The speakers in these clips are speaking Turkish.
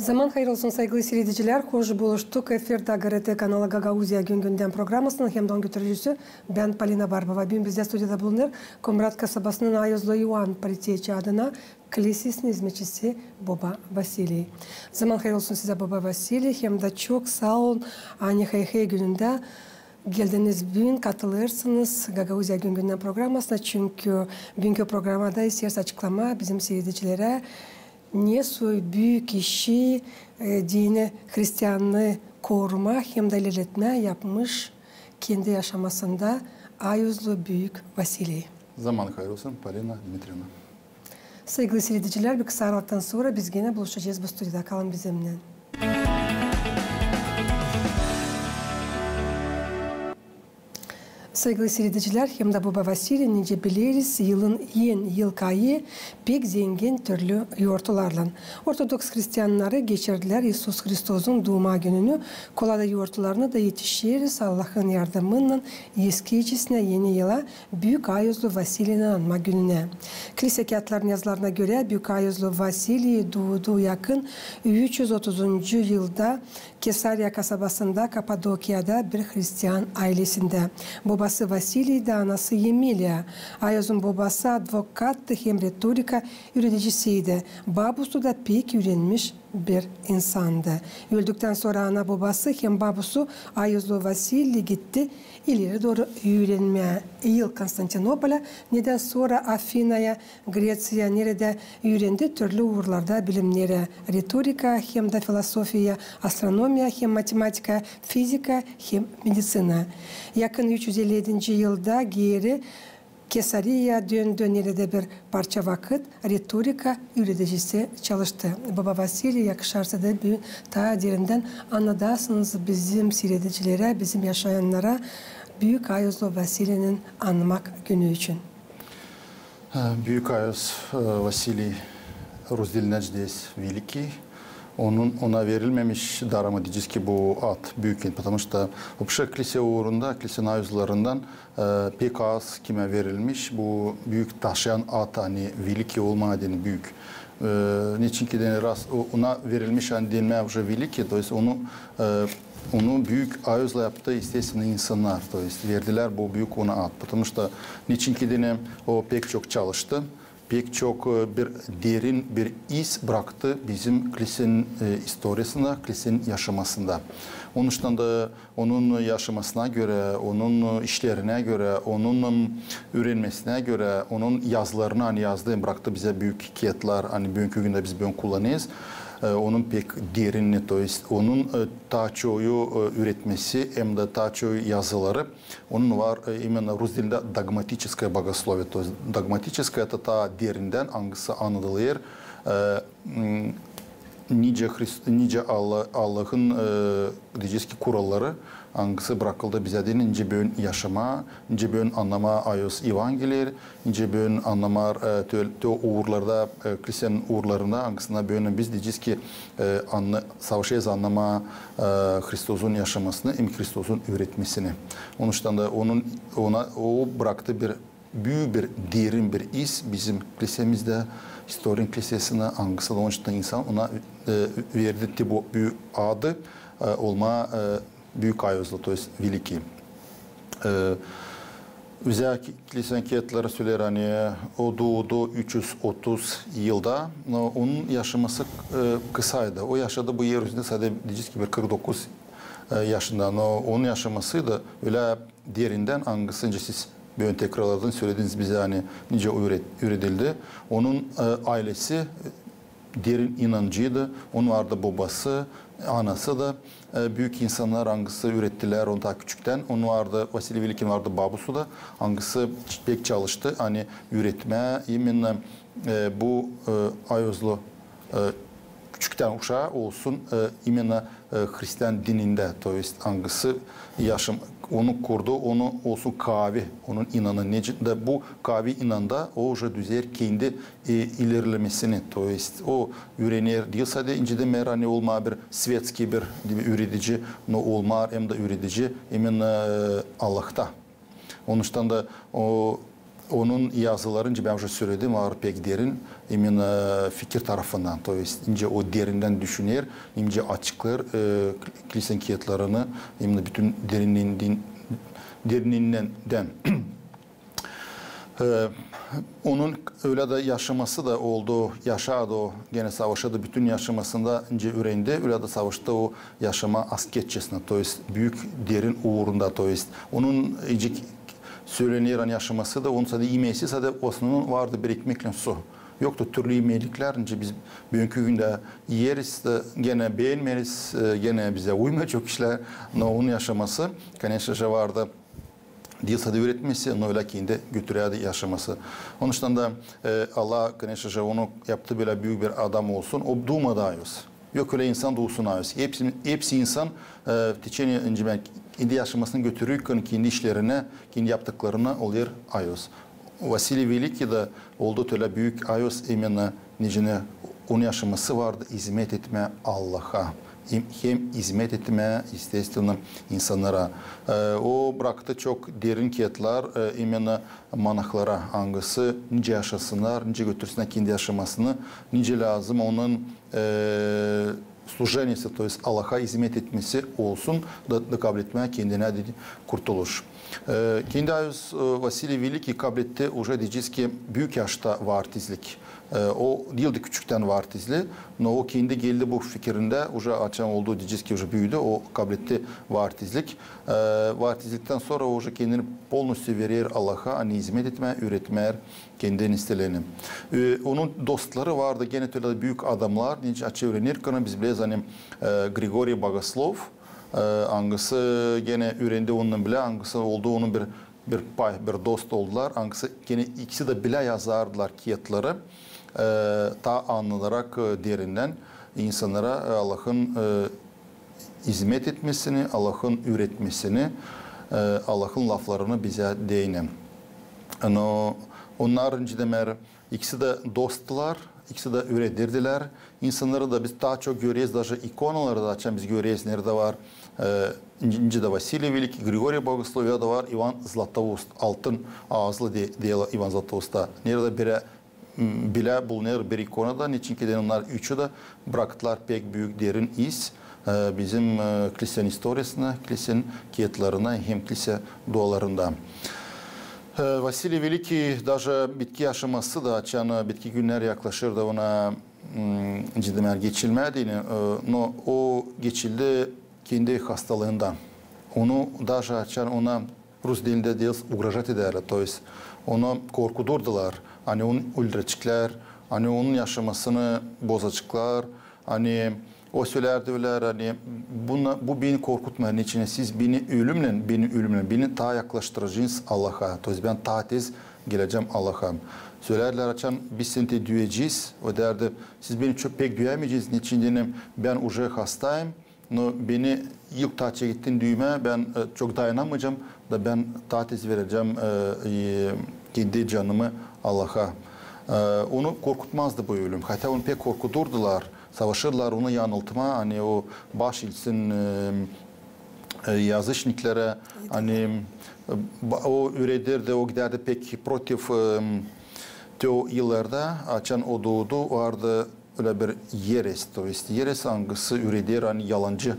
Zaman hayır olsun saygılı seyirciler. Hoş buluştuk. Efirde GRT kanalı Gagauzya gündem programısının hem de götürücüsü ben Polina Barbova. Bugün bizde stüdyoda bulunur. Komrat kasabasının Ayozlu Yuan Paritiyeci adına Kilisesinin hizmetçisi Baba Vasili. Zaman hayır olsun size Baba Vasili. Hem de çok sağ olun. Hey gününde geldiniz, bugün katılırsınız Gagauzya gündem programısına. Çünkü bugünkü programda isterse açıklama bizim seyircilere ne soy büyük işi dini Hristiyanlığı koruma hem de ilerletme yapmış kendi yaşamasında Ayozlu Büyük Vasili. Zaman hayır olsun Polina Dmitrievna. Sevgili seyirciler, bir kısa aralıktan sonra biz yine buluşacağız bu stüdyoda. Kalın bizimle. Sevgili seyirciler, hem de Baba Vasili nice biliriz yılın yıl ayı pek zengin türlü yoğurtlarla. Ortodoks Hristiyanları geçirdiler İsus Hristos'un doğma gününü. Kolada yoğurtlarına da yetişiriz Allah'ın yardımıyla eskicesine yeni yıla Büyük Ayozlu Vasili'nin anma gününe. Kilise kağıtlarının yazılarına göre Büyük Ayozlu Vasili doğduğu yakın 330. yılda Kesarya kasabasında Kapadokya'da bir Hristiyan ailesinde. Babası Vasili de anası Yemilia. Ayoz'un babası advokat hem retorika öğreticisiydi. Babası da pek öğrenmiş bir insandı. Öldükten sonra ana babası hem babası Ayozlu Vasili gitti ileri doğru öğrenmeye. Yıl Konstantinopol'a, neden sonra Afina'ya, Grecia nerede öğrendi türlü uğurlarda bilimleri. Retorika hem de filosofiya, astronomiya hem matematika, fizika hem medisina. Yakın 357. yılda geri Kesariya döndü nerede bir parça vakit retorika öğreticisi çalıştı. Baba Vasili yakışarsa da ta derinden anladasınız bizim seyredicilere, bizim yaşayanlara Büyük Ayozlu Vasili'nin anmak günü için. Büyük Ayoz Vasili разделен здесь великий. Ona verilmemiş dramатически bu ad büyük, потому что вообще kilise uğrunda, kilisenin ayozlarından pek az kime verilmiş bu büyük taşıyan ad, hani veliki olma adını büyük. Niçin ki ona verilmiş hani denme уже великий, то есть onu büyük ayozla yaptı естественно insanlar, то есть verdiler bu büyük ona ad, потому что niçin ki o pek çok çalıştı. Pek çok bir derin bir iz bıraktı bizim kilisenin historiasında, kilisenin yaşamasında. Onun için de onun yaşamasına göre, onun işlerine göre, onun öğrenmesine göre, onun yazılarını hani yazdığı bıraktı bize büyük hikayetler, hani bugünkü günde biz bunu kullanıyoruz. Onun pek derinliği, onun daha çoğu üretmesi hem de daha çoğu yazıları, onun var именно Rus dilinde dogmatическое богословие. То есть dogmatическое это ta derinden hangisi anlatılır. Nice Allah'ın diyeceğiz ki kuralları hangisi bırakıldı bize de nice bön yaşama, nice bön anlama ayos evangelileri, nice bön anlama uğurlarda, kilisenin uğurlarında hangisine bön biz diyeceğiz ki savaşıyız anlama Hristos'un yaşamasını, hem Hristos'un öğretmesini. Onun için de o bıraktı bir büyük bir derin bir iz bizim kilisemizde. Historian kilisesine hangisi de onun için insan ona verdi bu büyük adı olma Büyük Ayozlu, to есть великий. Özellikle kilisenin kağıtları söyler hani o doğdu 330 yılda, onun yaşaması kısaydı. O yaşadı bu yer üzerinde sadece diyeceğiz ki 49 yaşında. Onun yaşaması da öyle derinden hangisinde siz bir tekrarlardan söylediğiniz bize hani nice öğretildi. Onun ailesi derin inancıydı. Onun vardı babası, anası da büyük insanlar hangisi ürettiler onu daha küçükten. Onun vardı Vasili Velikin vardı babası da hangisi pek çalıştı. Hani üretme, yeminle bu Ayozlu küçükten uşağı olsun yeminle Hristiyan dininde, to есть hangisi yaşam onu kurdu, onu olsun kavi, onun inanı necinde bu kavi inanda o уже düzer kendi ilerlemesini, to есть o öğrenir değil sadece incide merani olma bir svetski bir üretici no olma hem de üretici emin Allah'ta. Onun için de o onun yazılarınca ben önce söyledim var pek derin emin fikir tarafından. İnce o derinden düşünür, ince açıklar kilisenin kiyatlarını emin bütün derinliğinden onun öyle de yaşaması da oldu, yaşadı o gene savaşta bütün yaşamasında ince öğrendi. Öyle de savaşta o yaşama asketçesine, büyük derin uğrunda, onun ince söylenilen yaşaması da onun sadece yemeği, sadece osnunun vardı bir ekmekle su. Yoktu türlü yemelikler, ince biz bugünkü günde yeriz de gene beğenmeriz, gene bize uymuyor çok işler, onun yaşaması, kanyaşaşı vardı. Dilsa da üretmesi, onu öyle kendi götürüyordu yaşaması. Onun için de Allah kanyaşaşı onu yaptı böyle büyük bir adam olsun, o duymadı ayız. Yok öyle insan duysun ayız. Hepsi insan, ince ben kendi yaşamasını götürüyor, kendi işlerine, kendi yaptıklarına oluyor ayız. Vasili Veliki de oldu öyle büyük ayız emine nicine onun yaşaması vardı, hizmet etme Allah'a. Hem hizmet etme isteyen insanlara. O bıraktı çok derin kiyatlar emine manahlara hangisi nice yaşasınlar, nice götürsünler kendi yaşamasını, nice lazım onun служениясы, то есть Allah'a hizmet etmesi olsun da kabul etmeye kendine kurtuluş. Kendi ayız Vasili Veliki kabul etti, уже diyeceğiz ki büyük yaşta vaartizlik. O değildi küçükten vaartizli. No, o kendi geldi bu fikrinde, уже açan olduğu diyeceğiz ki уже büyüdü, o kabul etti vaartizlik. Vaartizlikten sonra уже kendini polностью verir Allah'a, hani hizmet etmeye, üretmeye, kendini istelerini. Onun dostları vardı, gene öyle büyük adamlar, nice açı öğrenir, biz biliyoruz hani Grigorий Bogослов, hangisi gene öğrendi onun bile, hangisi oldu onun bir dost oldular, hangisi gene ikisi de bile yazardılar kiyatları, ta anlanarak derinden insanlara Allah'ın hizmet etmesini, Allah'ın üretmesini, Allah'ın laflarını bize değinen. Onlar önceden ikisi de dostlar, ikisi de üretirdiler. İnsanları da biz daha çok görüyoruz, daha ikonaları da açan biz görüyoruz. Nerede var? İnce de Vasili Veliki, Grigorий Bogослов da var, Ivan Zlatoust, altın ağızlı diye Ivan Zlatoust'a. Nerede bile bulunuyor bir ikonada, niçin ki onlar üçü de bıraktılar pek büyük derin iz. Bizim kilisenin historisine, kilisenin kiyatlarına, hem kilise dualarında. Vasili Veliki, даже bitki aşaması da açan bitki günler yaklaşır da ona cidden geçilmedi. O geçildi kendi hastalığından. Onu даже açan ona Rus dilinde diyoruz, uğraşat ederler. To есть onu korkudurdular. Hani onu öldürecekler, hani onun yaşamasını bozacaklar. Hani o söylerdi öyle hani bu beni korkutmayın içine siz beni ölümle beni daha yaklaştıracaksınız Allah'a. To есть ben daha tez geleceğim Allah'a. Söylerler açan biz seni duyacağız. O derdi siz beni çok pek duyamayacaksınız. Niçin ben уже hastayım. No, beni ilk taçya gittin düğme ben çok dayanamayacağım da ben daha tez vereceğim kendi canımı Allah'a. Onu korkutmazdı bu ölüm. Hatta onu pek korkuturdular. Savaşırlar onu yanıltma. Hani o baş ilsin yazışniklere hani o üredirdi, o giderdi pek protiv o yıllarda açan o doğdu vardı öyle bir yeres. Yeres hangisi üredir hani yalancı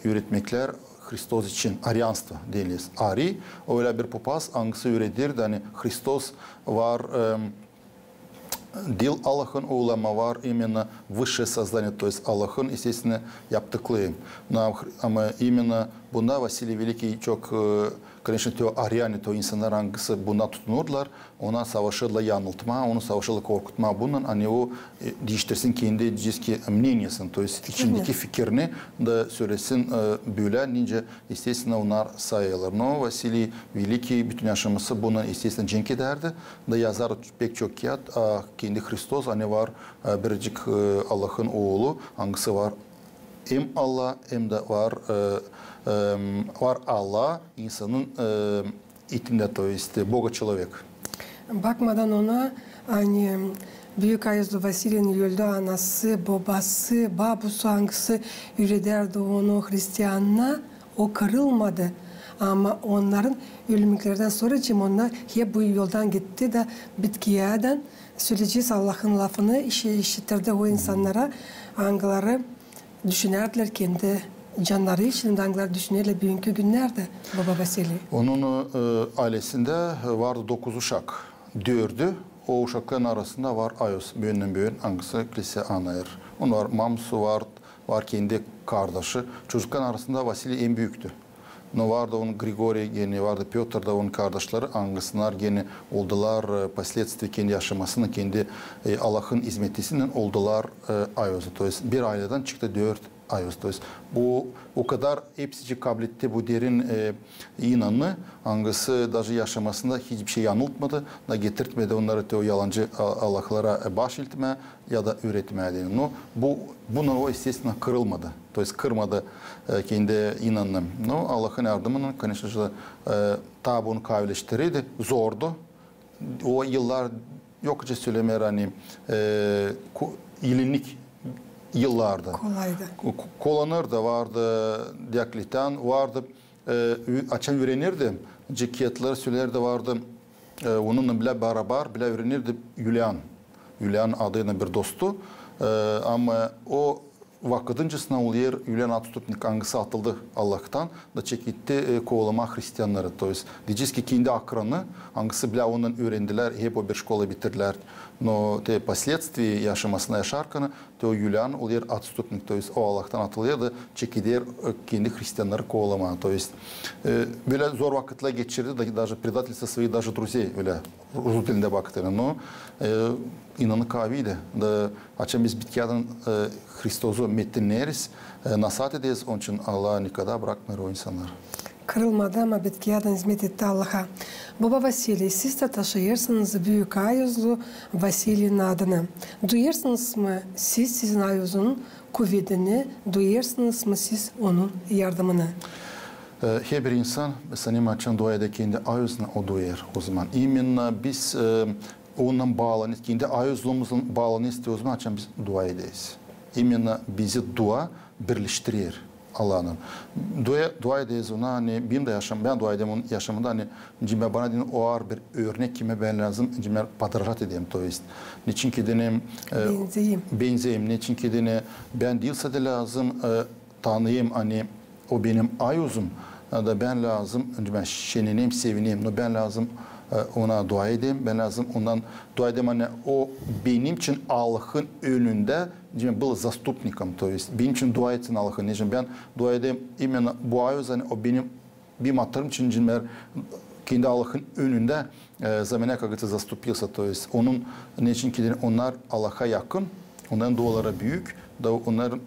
üretmekler Hristos için Aryanство denilir. Ari öyle bir papaz hangisi üredir hani Hristos var dil Allah'ın oğlama var именно высшее создание, то есть Allah'ın естественно yaptıklığı. Ama именно bunda Vasili Veliki çok конечно, Aryani, insanlar hangisi buna tutunurlar, ona savaşırla yanıltma, onu savaşırla korkutma bunun, hani o değiştirsin kendi diyeceğiz мнениесini, то есть içindeki fikrini de söylesin böyle, nice естественно onlar sayılır. No, Vasili Veliki bütün yaşaması buna естественно cenk ederdi, da yazar pek çok kağıt, kendi Hristos, hani var biricik Allah'ın oğlu, hangisi var hem Allah hem de var Allah insanın içinde, то есть Бога человек. Bakmadan ona hani Büyük Ayazlı Vasili'nin öldü anası, babası, babusu hangisi ürederdi onu Hristiyanına, o kırılmadı. Ama onların ölümlüklerden sonra onlar hep bu yoldan gitti de bitkiyadan söyleyeceğiz Allah'ın lafını işitirdi o insanlara. Hangileri düşünerdiler kendi canları için, hangileri düşünerler bugünkü günlerde Baba Vasili. Onun ailesinde vardı 9 uşak. 4'ü o uşakların arasında var Ayos. Büyüğünden büyüğün hangisi kilise anayır. Onun var Mamsu var kendi kardeşi. Çocukların arasında Vasili en büyüktü. No vardı onun Grigori gene vardı Piotr da onun kardeşleri hangisler gene oldular последствия kendi yaşamasının kendi Allah'ın hizmetisinden oldular Ayos. Bir aileden çıktı 4 Ayos. Bu o kadar hepsi kabul etti bu derin inanı hangisi daha yaşamasında hiçbir şey yanıltmadı da getirtmedi onları o yalancı Allah'lara baş iltme ya da üretmeye diye. No, bunlar o естественно kırılmadı. Kırmadı kendi inanını. No, Allah'ın yardımını конечно tabi onu kavleştirdi. Zordu. O yıllar yokça söylemeyer hani ilinlik yıllarda. Kolaydı. Kolanır da vardı, Diokletan vardı, açan öğrenirdi. Cikiyetler söylerdi vardı, onunla bile beraber bile öğrenirdi Julian adıyla bir dostu. Ama o vakidincesine oluyor Julian Atstupnik hangisi atıldı Allah'tan da çekitti kovalama Hristiyanları. Diyeceğiz ki kendi akranı hangisi bile ondan öğrendiler, hep o bir şkola bitirdiler. No te последствия yaşamasına yaşarken te o Julian oluyor Atstupnik. O Allah'tan atılıyor da çekidir kendi Hristiyanları kovalama. Böyle zor vakitler geçirdi da даже предательство своих даже друзей öyle Rus dilinde baktığında. No inanı kaviydi. Da açan biz bitkiyadan Hristosu metinleriz, nasat ederiz. Onun için Allah nikada bırakmıyor o insanları. Kırılmadı ama bitkiyadan hizmet etti Allah'a. Baba Vasili, siz de taşıyırsınız büyük ayozlu Vasili'nin adını. Duyuyorsunuz mu siz sizin ayozunun kuvvetini, duyuyorsunuz mu siz onun yardımını? Her bir insan senin açan duayda kendi ayozuna o duyar o zaman. İmенно biz onunla bağlanız, kendi ayozluğumuzla bağlanız o zaman açan biz dua ederiz. İmенно bizi dua birleştirir Allah'ın. Dua ederiz ona hani benim de ben dua edeyim onun yaşamında hani cime bana dedim o ağır bir örnek kime ben lazım cime padrajat edeyim to ist. Niçin ki dedim benzeyim. Niçin ki dedim ben değilse de lazım tanıyayım hani o benim ayozum da ben lazım ben şeneneyim sevineyim ben lazım ona dua edeyim. Ben lazım ondan dua edeyim hani o benim için Allah'ın önünde был заступником, то есть benim için dua etsin Allah'ın için ben dua edeyim именно bu ayız hani o benim hatırım için kendi Allah'ın önünde zamana как говорится заступился, то есть onun ne için ki onlar Allah'a yakın, onların duaları büyük da onların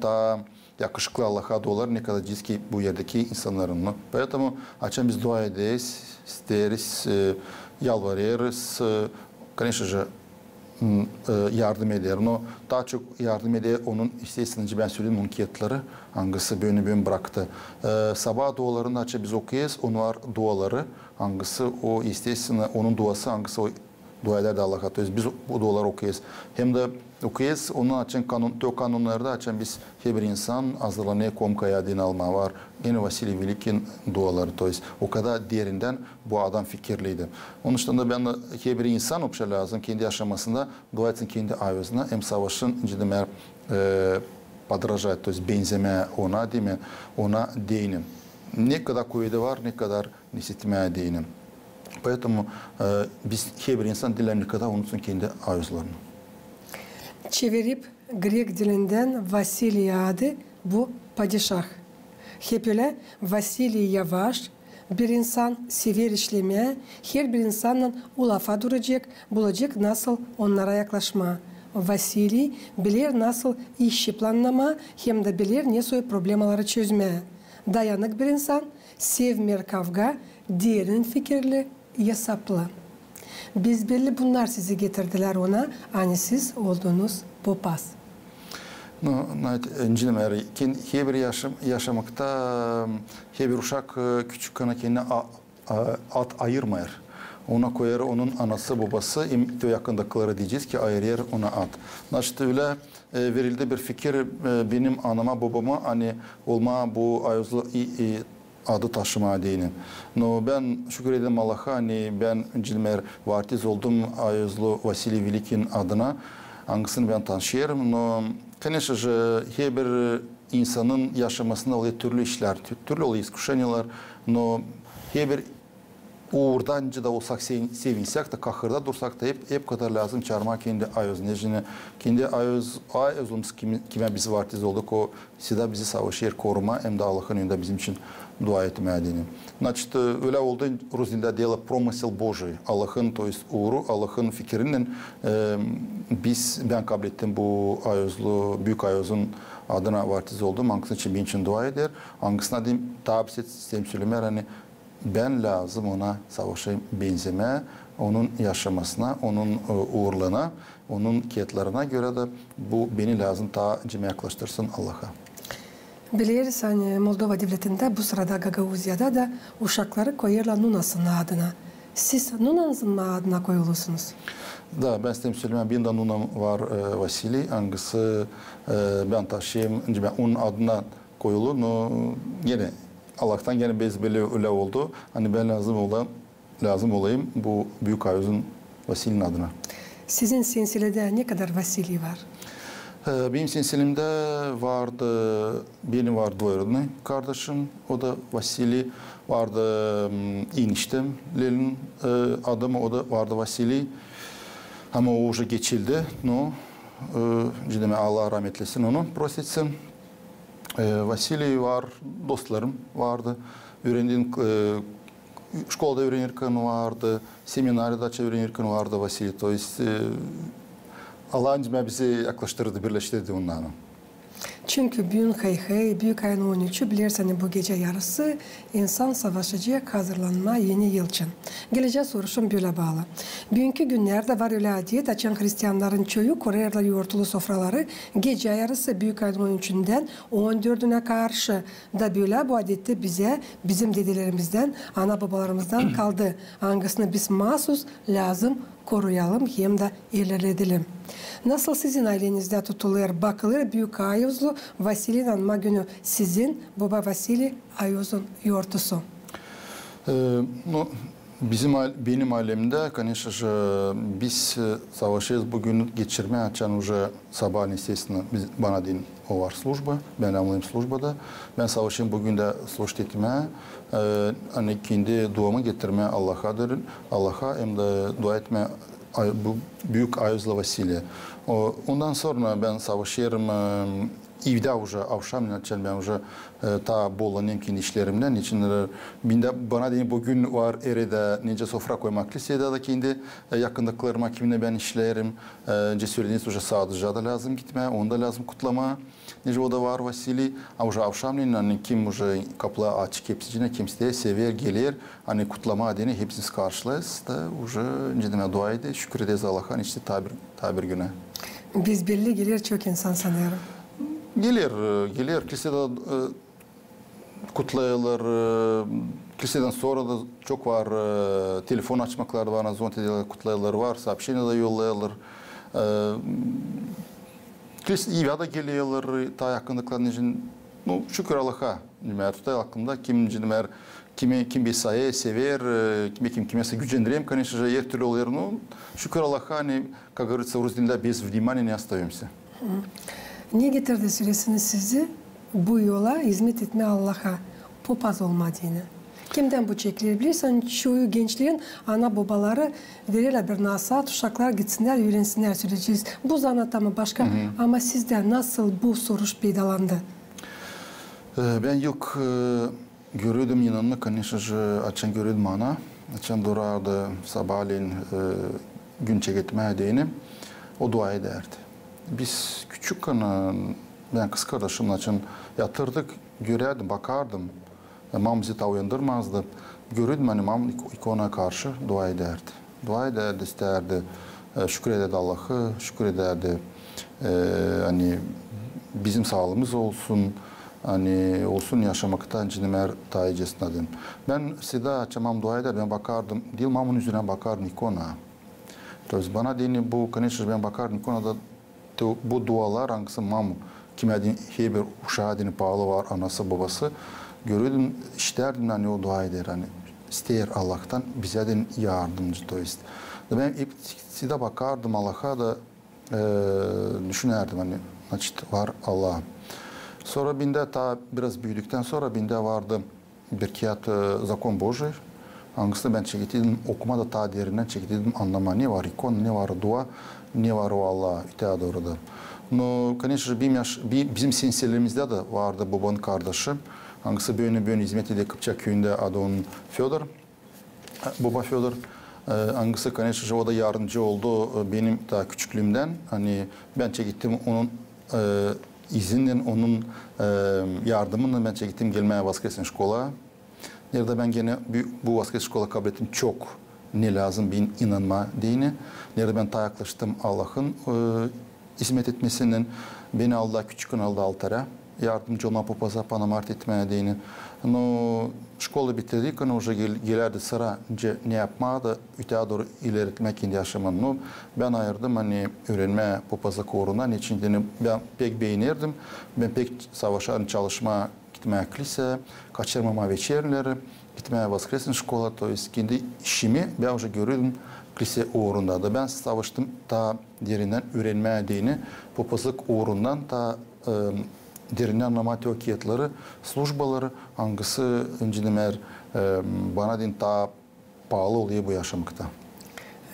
daha yakışıklı Allah'a duaları ne kadar diz ki bu yerdeki insanların. Поэтому açan biz dua ederiz, isteriz, yalvarırız, конечно же yardım eder. No, daha çok yardım eder onun istesince ben söyleyeyim onun kiyatları hangisi bölüm bıraktı. Sabah dualarını açıp biz okuyuz. Onun var duaları hangisi o istesin onun duası hangisi o dua eder de Allah'a. Biz bu duaları okuyuz. Hem de okuyuz. Onun açan kanunlarda açan biz her bir insan hazırlanıyor komkaya din alma var. Yine Vasili Velik'in duaları. O kadar derinden bu adam fikirliydi. Onun için de ben her bir insan opşa lazım kendi yaşamasında dua etsin kendi ayozuna. Hem savaşın cidden подражать, то есть benzeme ona değil mi? Ona değinim. Ne kadar kuvveti var, ne kadar nisitmeye değinim. Поэтому biz her bir insan dilerini kadar unutsun kendi ayozlarını. Çevirip Grek dilinden Vasili adı bu padişah. Hep öyle Vasili yavaş bir insan sever işlemeye, her bir insanın o lafa duracak, bulacak nasıl onlara yaklaşma. Vasili bilir nasıl işi planlama, hem de bilir ne soy problemaları çözmeye. Dayanık bir insan, sevmer kavga, derin fikirli, hesaplı. Biz belli bunlar sizi getirdiler ona, hani siz olduğunuz papaz. Her bir yaşamakta her bir uşak küçükken kendine at ayırmayır. Ona koyar onun anası babası yakındakileri diyeceğiz ki ayırır ona at. Naşit öyle verildi bir fikir benim anama babama hani olma bu ayozlu adı taşıma diyeyim. No ben şükür ederim Allah'a hani ben Cilmer vartiz oldum Ayozlu Vasili Velikin adına. Hangisini ben tanışıyorum. No, конечно же, her bir insanın yaşamasında oluyor türlü işler, türlü oluyor iskuşanyalar. No, her bir uğurdancı da olsak, sevinsek de, kahırda dursak da hep kadar lazım çağırmak kendi Ayoz necine. Kendi Ayozumuz kime bizi vartiz olduk, o sida bizi savaşır, koruma, hem de Allah'ın önünde bizim için dua etmeye deneyim. Значит, öyle oldu, Ruzdil'de diyorlar pромысел Божий. Allah'ın, to есть uğuru, Allah'ın fikrinin ben kabul ettim bu Ayozlu, Büyük Ayoz'un adına vartiz oldum. Hangisinin için benim için dua eder. Hangisine diyeyim, tabi sistem söylemer, hani ben lazım ona savaşa benzeme, onun yaşamasına, onun uğurluğuna, onun kiyetlerine göre de bu beni lazım ta cime yaklaştırsın Allah'a. Biliriz hani Moldova devletinde bu sırada Gagavuzya'da da uşakları koyarlar Nunas'ın adına. Siz Nuna'nızın mı adına koyulursunuz? Da, ben size söyleyeyim, benim de Nunam var Vasili, hangisi ben taşıyayım, onun adına koyulur. No, yine Allah'tan gene bezbeli öyle oldu. Hani ben lazım olayım bu Büyük Ayoz'un Vasili'nin adına. Sizin silsilede ne kadar Vasili var? Benim silsilemde vardı, benim var dvoyrodny kardeşim, o da Vasili, vardı eniştemlerin adamı, o da vardı Vasili. Ama o уже geçildi. No, Allah rahmet eylesin onu, prositsin. Vasili var, dostlarım vardı. Öğrendiğim, şkolada öğrenirken vardı, seminarda öğrenirken vardı Vasili. To есть Allah bizi yaklaştırdı, birleştirdi onlarla. Çünkü Büyük ayın 13'ü bilirseniz bu gece yarısı insan savaşıcıya hazırlanma yeni yıl için. Geleceğe soruşum böyle bağlı. Bugünkü günlerde var öyle adiyet açan Hristiyanların çoğu Koreylerle yoğurtulu sofraları gece yarısı Büyük ayın 13'ünden 14'üne karşı da böyle bu adette bize bizim dedelerimizden, ana babalarımızdan kaldı. Hangisini biz mahsus lazım koruyalım hem de ilerledelim. Nasıl sizin ailenizde tutulur, bakılır Büyük Ayozlu Vasili'nin anma günü sizin Baba Vasili Ayoz'un yoğurtusu? Benim ailemde, конечно же, biz savaşıyız bugün geçirmeye açan уже sabahın естественно bana deyin o var служба, ben anlayayım службада. Ben savaşayım bugün de служить etmeye, hani kendi duamı getirmeye Allah'a hem de dua etmeye bu Büyük Ayozlu Vasili. Ondan sonra ben savaşıyorum. İvde уже akşam ben уже ta bolanayım kendi işlerimden için bana deyin bugün var erede nece sofra koymak lisede da kendi yakındıklarıma kimine ben işlerim. Cesureniz уже sadece da lazım gitme, onda lazım kutlama. Nece o da var Vasili. Уже akşamleyin hani kim уже kapıları açık hepsine kimseye sever gelir. Hani kutlama adını hepsini karşılayız da уже nece deme dua edin. Şükür ederiz Allah'a işte tabir güne. Biz belli gelir çok insan sanıyorum. Gelir. Kilisede kutlayılır. Kiliseden sonra da çok var. Telefon açmaklar var, zonte kutlayılır var. Сообщение da yollayılır. Kilisede da geliyorlar. Ta yakınlıkların için. Şükür Allah'a. Tutay aklımda kim bir sayı sever, kimse gücendireyim. Конечно же, her türlü oluyor. Şükür Allah'a. Как говорится, в Руздил'de без внимания не остаемся. Ne getirdi süresini sizi bu yola hizmet etme Allah'a, papaz olmadığını? Kimden bu çekilir bilirsen çoğu gençlerin ana babaları verirler bir nasihat, uşaklar gitsinler, öğrensinler süreceğiz. Bu zanatta mı başka? Ama sizde nasıl bu soruş peydalandı? Ben yok görüyordum inanını, конечно же, açan görüyordum ana. Açan durardı sabahleyin gün çeketmeye değinim. O dua ederdi. Biz küçükken ben kız kardeşimle için yatırdık, görerdim, bakardım. Mam bizi ta uyandırmazdı. Görürdüm hani mam ikona karşı dua ederdi. Dua ederdi, isterdi. Şükür ederdi Allah'ı, şükür ederdi. Hani bizim sağlığımız olsun, hani olsun yaşamakta cinemer tayicesine dedim. Ben size açamam dua ederdim, ben bakardım. Değil mamın yüzüne bakardım ikona. Bana dini bu, конечно, ben bakardım ikonada bu dualar hangisi mam kime din her bir uşağı din bağlı var, anası babası. Görüyordum, işlerdim hani o dua eder, hani ister Allah'tan bize de yardımcı toist. Ben hepsine bakardım Allah'a da düşünerdim hani açık var Allah. Sonra binde ta biraz büyüdükten sonra binde vardı bir kağıt Zakon Božji. Hangisini ben çekitiydim, okumada ta derinden çekitiydim, anlama ne var ikon, ne var dua, ne var o Allah, itaat orada. No, конечно же, bizim sinsilerimizde de vardı babanın kardeşi. Hangisi böyle hizmet ediyor Kıpçak köyünde, adı onun Fyodor. Baba Fyodor. Hangisi конечно же o da yardımcı oldu benim daha küçüklüğümden. Hani ben çekittim onun izinden, onun yardımını ben çekittim gelmeye Воскресная şkola. Nerede ben gene bu Воскресная şkola kabul ettim çok ne lazım bir inanma dini. Nerede ben yaklaştım Allah'ın hizmet etmesinden beni aldı küçükken aldı altara. Yardımcı olma papaza panamart etmeye dini. No, şkola bitirdik, onu уже gelirdi sıra ne yapmadı, öteye doğru ilerletmek kendi yaşamını. No, ben ayırdım hani öğrenme papazlık uğruna. Niçin ben pek beğenirdim. Ben pek savaşan çalışma gitmeye kilise, kaçırmama вечерleri, gitmeye Воскресная şkola, то есть kendi işimi ben уже görüyordum kilise uğrunda da. Ben savaştım ta derinden öğrenmeye dini, papazlık uğrundan ta derinden anlamak okiyetleri, slujbaları hangisi önceden bana din ta pahalı oluyor bu yaşamakta.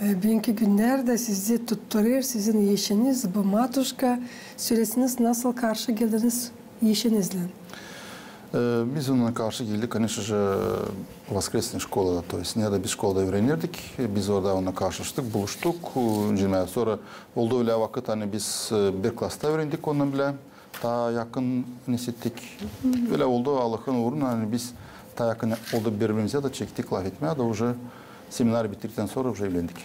Bugünkü günlerde sizi tutturuyor, sizin eşiniz, bu matuşka. Söylesiniz nasıl karşı geldiniz eşinizle? Biz onunla karşı geldik. Конечно же, Воскресная şkolada, то есть nerede bir şkolada öğrenirdik. Biz orada onunla karşılaştık, buluştuk. Sonra oldu öyle vakit hani biz bir klasta öğrendik onunla bile. Ta yakın hissettik. Böyle oldu Allah'ın uğruna. Hani biz ta yakın oldu birbirimize de çektik laf etmeye de уже seminer bittikten sonra уже evlendik.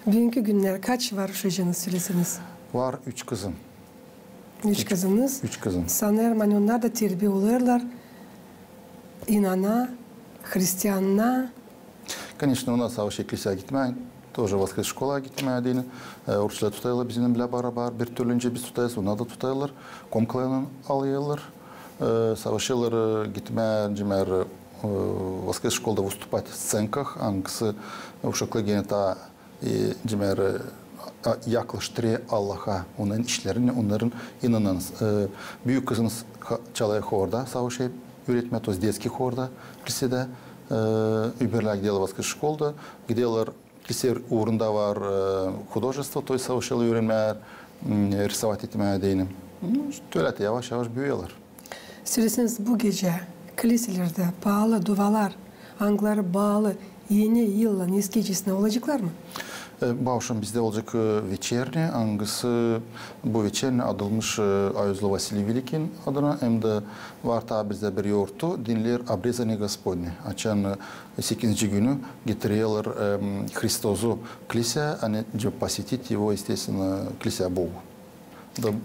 Bugünkü günler kaç var çocuğunuz söylesiniz? Var 3 kızım. 3 kızınız. 3 kızım. Sanırım hani onlar da terbiye oluyorlar. İnana, Hristiyanına. Конечно, у нас savaş kiliseye gitmeyin. Тоже Воскресная şkola gitmeye değil. Oruçlar tutaylar bizimle bile beraber. Bir türlü önce biz tutayız, onlar da tutaylar. Komklayanı alıyorlar. Savaşıyorlar gitmeye, cimer Воскресная şkolada выступать в сценках. Hangisi uşaklı gene ta cimer yaklaştırıyor Allah'a. Onların işlerini, onların inanınız. Büyük kızınız çalıyor horda, savaşı üretme, то есть детский хорда, kilisede. Überler gidiyorlar Воскресная şkolda. Gidiyorlar kilise uğrunda var художество, то есть savaşalı öğrenmeler, rissovat etmeye değilim. Öyle yavaş yavaş büyüyorlar. Söylesiniz bu gece kiliselerde pahalı dualar, angları bağlı yeni yılla eski gecesine olacaklar mı? Bu akşam bizde olacak вечерне, hangisi bu вечерне adılmış Ayuzlu Vasili Velikin adına hem de var tabi bizde bir yoğurtu dinler Обрезание Господне. Açan 8. günü getiriyorlar Христосу kilise, hani посетить его, естественно, kilise Богу.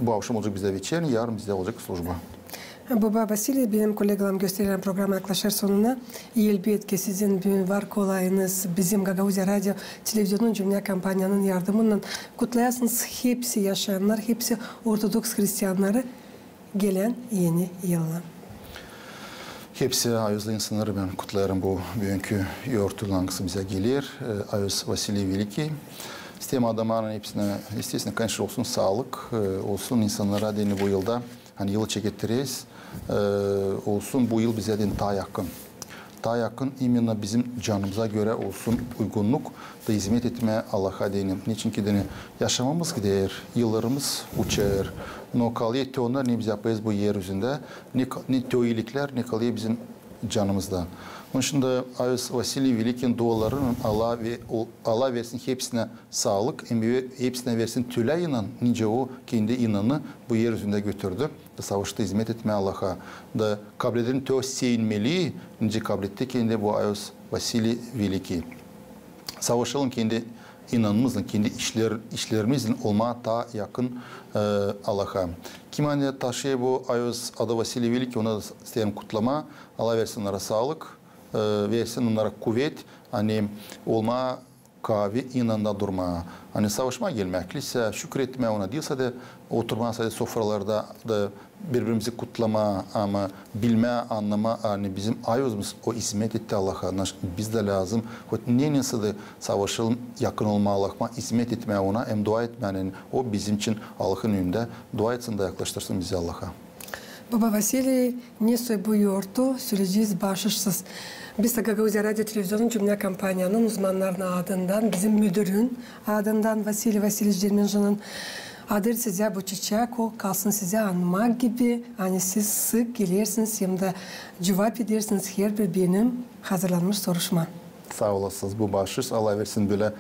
Bu akşam olacak bizde вечерне, yarın bizde olacak служба. Baba Vasili, benim kolegalarım gösterilen program yaklaşır sonuna. Elbette sizin bir var kolayınız bizim Gagauzya Radyo Televizyonun Dünya kampanyanın yardımıyla kutlayasınız. Hepsi yaşayanlar, hepsi Ortodoks Hristiyanları gelen yeni yılla. Hepsi Ayuzlu insanları ben kutlarım bu bugünkü yoğurtulangısı bize gelir. Ayuz Vasili Veliki. İsteyim adamların hepsine, естественно, конечно, olsun sağlık, olsun insanlara deni bu yılda. Hani yılı çekettiriyiz. Olsun bu yıl bize daha yakın. Daha yakın imенно bizim canımıza göre olsun uygunluk da hizmet etmeye Allah'a değinim. Niçin ki yaşamamız gider, yıllarımız uçar. No kalıyor onlar ne biz yapayız bu yeryüzünde, ne teoilikler ne kalıyor bizim canımızda. Onun için de Ayuz Vasili Velikin dualarının Allah versin hepsine sağlık, hepsine versin tüle inan, nice o kendi inanı bu yeryüzünde götürdü. Savaşta hizmet etmeye Allah'a da kabrederin teo seyinmeli, nice kabretti kendi bu Ayuz Vasili Veliki. Savaşalım kendi inanımızla, kendi işlerimizle olmaya daha yakın Allah'a. Kim hani taşıyor bu Ayuz adı Vasili Veliki, ona da isterim kutlama. Allah versin onlara sağlık, versin onlara kuvvet, hani olma kahve inanda durma. Hani savaşma gelmekliyse, şükretme ona değilse de oturma sadece sofralarda da birbirimizi kutlama ama bilme, anlama, hani bizim ayozumuz o hizmet etti Allah'a. Biz de lazım. Neyse de savaşalım, yakın olma Allah'a, hizmet etmeye ona, hem dua etmenin. O bizim için Allah'ın önünde dua etsin de yaklaştırsın bizi Allah'a. Baba Vasili ne buyurdu? Süreceğiz başarısız. Biz de Gagauzya Radyo Televizyon'un cümle kampanyanın uzmanlarının adından, bizim müdürün adından Vasili Dermenjan'ın adır size bu çiçek, o kalsın size anmak gibi. Hani siz sık gelirsiniz, hem de cevap edersiniz her bir benim hazırlanmış soruşma. Sağ olasınız bu başarısız. Allah versin böyle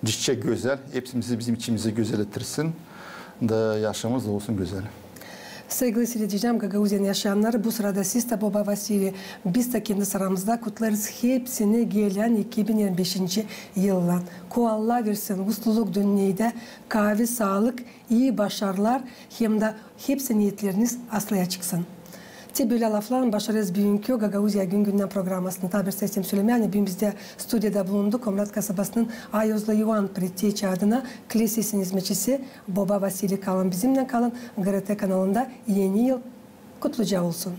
çiçek güzel. Hepsimizi bizim içimize güzel ettirsin. Da yaşamımız da olsun güzel. Sevgili seyircim, Gagauzyan yaşayanlar, bu sırada siz de Baba Vasili, biz de kendi sıramızda kutlarız hepsini gelen 2025. yılla. Allah versin, mutluluk dünyada, kahve, sağlık, iyi başarılar, hem de hepsi niyetleriniz aslıya çıksın. Böyle laflarla başarırız bugünkü Gagauzya günden programmasını tabir sesim söylemeye. Bugün bizde stüdyoda bulunduk. Komrat kasabasının Ayozlu Yuan Priteçi adına Kilisesi'nin hizmetçisi Baba Vasili kalın. Bizimle kalın. GRT kanalında yeni yıl kutluca olsun.